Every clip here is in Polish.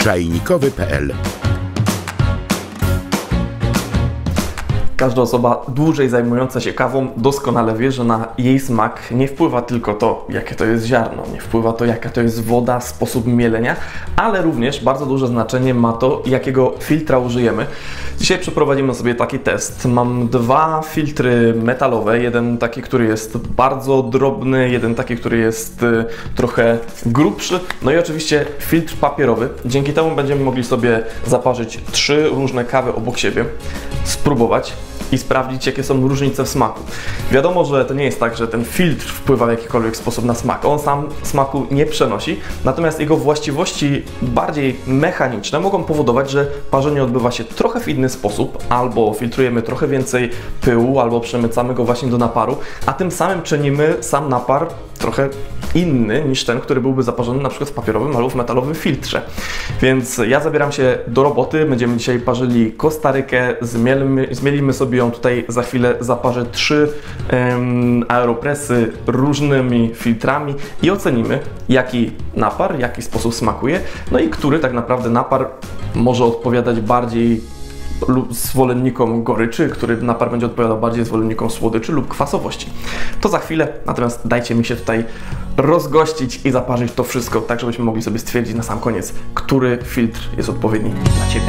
czajnikowy.pl. Każda osoba dłużej zajmująca się kawą doskonale wie, że na jej smak nie wpływa tylko to, jakie to jest ziarno, nie wpływa to, jaka to jest woda, sposób mielenia, ale również bardzo duże znaczenie ma to, jakiego filtra użyjemy. Dzisiaj przeprowadzimy sobie taki test. Mam dwa filtry metalowe, jeden taki, który jest bardzo drobny, jeden taki, który jest trochę grubszy, no i oczywiście filtr papierowy. Dzięki temu będziemy mogli sobie zaparzyć 3 różne kawy obok siebie, spróbować i sprawdzić, jakie są różnice w smaku. Wiadomo, że to nie jest tak, że ten filtr wpływa w jakikolwiek sposób na smak. On sam smaku nie przenosi, natomiast jego właściwości bardziej mechaniczne mogą powodować, że parzenie odbywa się trochę w inny sposób, albo filtrujemy trochę więcej pyłu, albo przemycamy go właśnie do naparu, a tym samym czynimy sam napar trochę inny niż ten, który byłby zaparzony na przykład w papierowym albo w metalowym filtrze. Więc ja zabieram się do roboty. Będziemy dzisiaj parzyli Kostarykę, zmielimy sobie ją tutaj za chwilę, zaparzę 3 aeropressy różnymi filtrami i ocenimy, jaki napar, jaki sposób smakuje, no i który tak naprawdę napar może odpowiadać bardziej zwolennikom goryczy, który napar będzie odpowiadał bardziej zwolennikom słodyczy lub kwasowości. To za chwilę, natomiast dajcie mi się tutaj rozgościć i zaparzyć to wszystko, tak żebyśmy mogli sobie stwierdzić na sam koniec, który filtr jest odpowiedni dla Ciebie.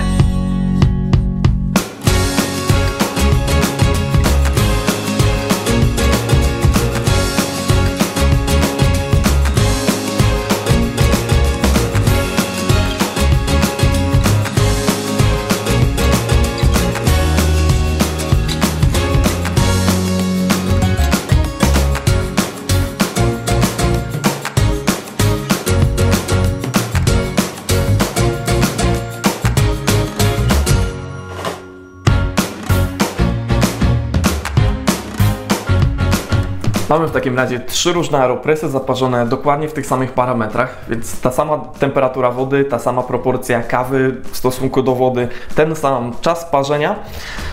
Mamy w takim razie 3 różne aeropressy zaparzone dokładnie w tych samych parametrach, więc ta sama temperatura wody, ta sama proporcja kawy w stosunku do wody, ten sam czas parzenia.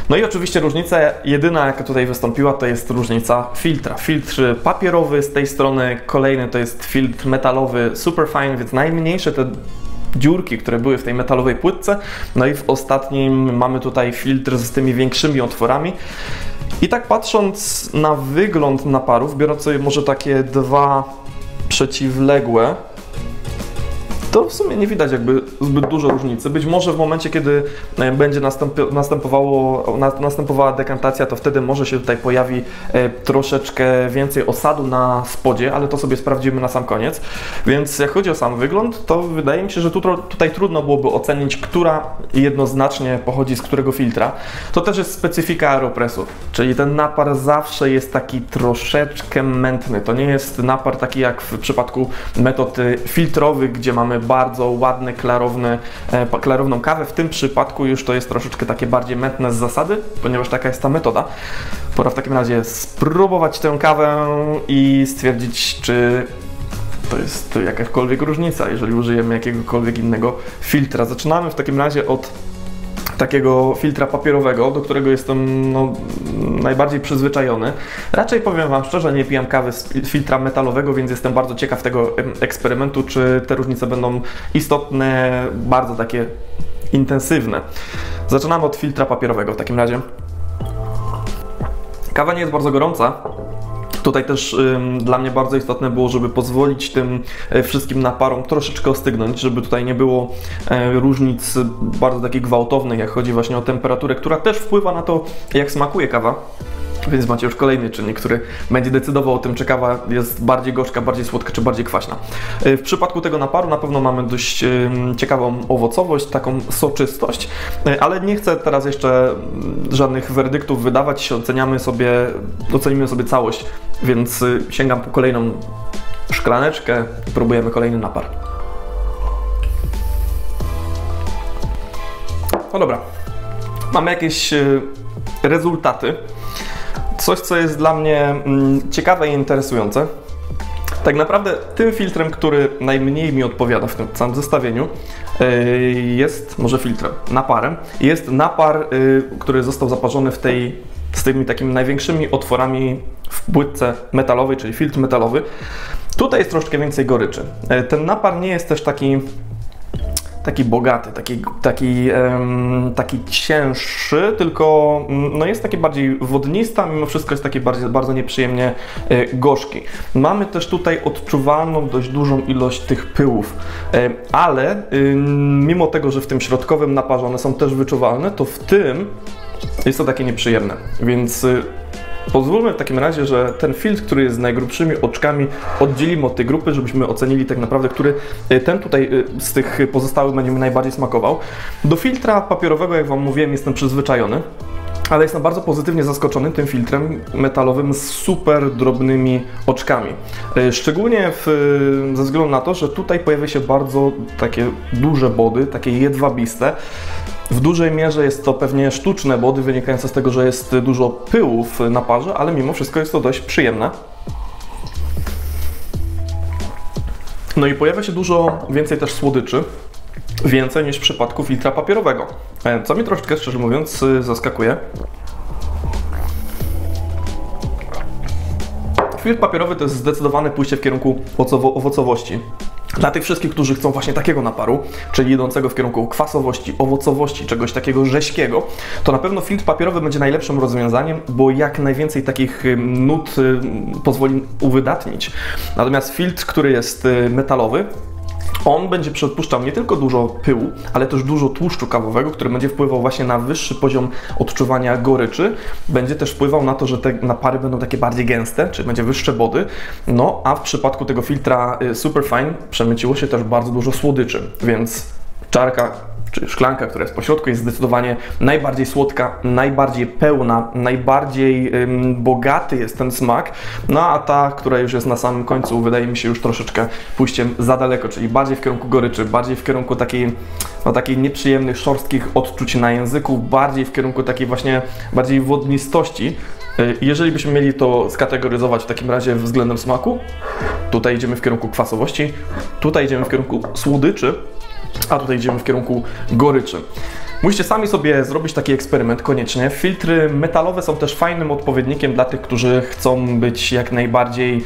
No i oczywiście różnica jedyna, jaka tutaj wystąpiła, to jest różnica filtra. Filtr papierowy z tej strony, kolejny to jest filtr metalowy Superfine, więc najmniejsze te dziurki, które były w tej metalowej płytce. No i w ostatnim mamy tutaj filtr z tymi większymi otworami. I tak patrząc na wygląd naparów, biorąc sobie może takie 2 przeciwległe, to w sumie nie widać zbyt dużo różnicy. Być może w momencie, kiedy będzie następowała dekantacja, to wtedy może się tutaj pojawi troszeczkę więcej osadu na spodzie, ale to sobie sprawdzimy na sam koniec. Więc jak chodzi o sam wygląd, to wydaje mi się, że tutaj trudno byłoby ocenić, która jednoznacznie pochodzi z którego filtra. To też jest specyfika aeropressu, czyli ten napar zawsze jest taki troszeczkę mętny. To nie jest napar taki jak w przypadku metod filtrowych, gdzie mamy bardzo ładny, klarowną kawę. W tym przypadku już to jest troszeczkę takie bardziej mętne z zasady, ponieważ taka jest ta metoda. Pora w takim razie spróbować tę kawę i stwierdzić, czy to jest jakakolwiek różnica, jeżeli użyjemy jakiegokolwiek innego filtra. Zaczynamy w takim razie od takiego filtra papierowego, do którego jestem najbardziej przyzwyczajony. Raczej powiem Wam szczerze, nie pijam kawy z filtra metalowego, więc jestem bardzo ciekaw tego eksperymentu, czy te różnice będą istotne, bardzo takie intensywne. Zaczynamy od filtra papierowego w takim razie. Kawa nie jest bardzo gorąca. Tutaj też dla mnie bardzo istotne było, żeby pozwolić tym wszystkim naparom troszeczkę ostygnąć, żeby tutaj nie było różnic bardzo takich gwałtownych, jak chodzi właśnie o temperaturę, która też wpływa na to, jak smakuje kawa. Więc macie już kolejny czynnik, który będzie decydował o tym, czy kawa jest bardziej gorzka, bardziej słodka, czy bardziej kwaśna. W przypadku tego naparu na pewno mamy dość ciekawą owocowość, taką soczystość, ale nie chcę teraz jeszcze żadnych werdyktów wydawać, ocenimy sobie całość, więc sięgam po kolejną szklaneczkę i próbujemy kolejny napar. No dobra, mamy jakieś rezultaty. Coś, co jest dla mnie ciekawe i interesujące. Tak naprawdę tym filtrem, który najmniej mi odpowiada w tym całym zestawieniu, naparem, jest napar, który został zaparzony z tymi takimi największymi otworami w płytce metalowej, czyli filtr metalowy. Tutaj jest troszkę więcej goryczy. Ten napar nie jest też taki taki bogaty, taki cięższy, tylko no jest taki bardziej wodnista, mimo wszystko jest taki bardzo nieprzyjemnie gorzki. Mamy też tutaj odczuwalną dość dużą ilość tych pyłów, ale mimo tego, że w tym środkowym naparze one są też wyczuwalne, to w tym jest to takie nieprzyjemne, więc pozwólmy w takim razie, że ten filtr, który jest z najgrubszymi oczkami, oddzielimy od tej grupy, żebyśmy ocenili tak naprawdę, który ten tutaj z tych pozostałych będzie mi najbardziej smakował. Do filtra papierowego, jak Wam mówiłem, jestem przyzwyczajony, ale jestem bardzo pozytywnie zaskoczony tym filtrem metalowym z super drobnymi oczkami. Szczególnie ze względu na to, że tutaj pojawia się bardzo takie duże body, takie jedwabiste. W dużej mierze jest to pewnie sztuczne body wynikające z tego, że jest dużo pyłów na parze, ale mimo wszystko jest to dość przyjemne. No i pojawia się dużo więcej też słodyczy, więcej niż w przypadku filtra papierowego, co mnie troszeczkę, szczerze mówiąc, zaskakuje. Filtr papierowy to jest zdecydowane pójście w kierunku owocowości. Dla tych wszystkich, którzy chcą właśnie takiego naparu, czyli idącego w kierunku kwasowości, owocowości, czegoś takiego rzeźkiego, to na pewno filtr papierowy będzie najlepszym rozwiązaniem, bo jak najwięcej takich nut pozwoli uwydatnić. Natomiast filtr, który jest metalowy, on będzie przepuszczał nie tylko dużo pyłu, ale też dużo tłuszczu kawowego, który będzie wpływał właśnie na wyższy poziom odczuwania goryczy. Będzie też wpływał na to, że te napary będą takie bardziej gęste, czyli będzie wyższe body. No a w przypadku tego filtra Superfine przemyciło się też bardzo dużo słodyczy, więc czarka czy szklanka, która jest po środku, jest zdecydowanie najbardziej słodka, najbardziej pełna, najbardziej bogaty jest ten smak, no a ta, która już jest na samym końcu, wydaje mi się już troszeczkę pójściem za daleko, czyli bardziej w kierunku goryczy, bardziej w kierunku takiej nieprzyjemnych, szorstkich odczuć na języku, bardziej w kierunku takiej właśnie bardziej wodnistości. Jeżeli byśmy mieli to skategoryzować w takim razie względem smaku, tutaj idziemy w kierunku kwasowości, tutaj idziemy w kierunku słodyczy, a tutaj idziemy w kierunku goryczy. Musicie sami sobie zrobić taki eksperyment koniecznie. Filtry metalowe są też fajnym odpowiednikiem dla tych, którzy chcą być jak najbardziej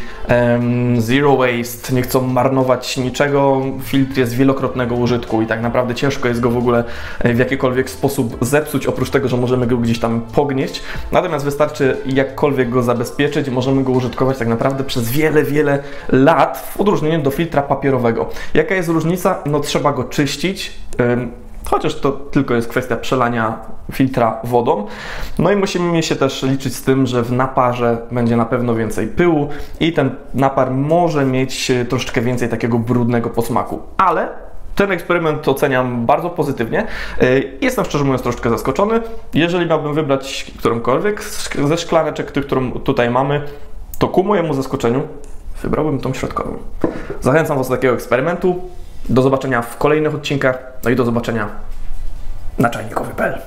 zero waste, nie chcą marnować niczego. Filtr jest wielokrotnego użytku i tak naprawdę ciężko jest go w ogóle w jakikolwiek sposób zepsuć, oprócz tego, że możemy go gdzieś tam pognieść. Natomiast wystarczy jakkolwiek go zabezpieczyć, możemy go użytkować tak naprawdę przez wiele, wiele lat w odróżnieniu do filtra papierowego. Jaka jest różnica? No trzeba go czyścić. Chociaż to tylko jest kwestia przelania filtra wodą. No i musimy się też liczyć z tym, że w naparze będzie na pewno więcej pyłu i ten napar może mieć troszeczkę więcej takiego brudnego posmaku. Ale ten eksperyment oceniam bardzo pozytywnie. Jestem szczerze mówiąc troszeczkę zaskoczony. Jeżeli miałbym wybrać którąkolwiek ze szklaneczek, tych, którą tutaj mamy, to ku mojemu zaskoczeniu wybrałbym tą środkową. Zachęcam Was do takiego eksperymentu. Do zobaczenia w kolejnych odcinkach, no i do zobaczenia na czajnikowy.pl.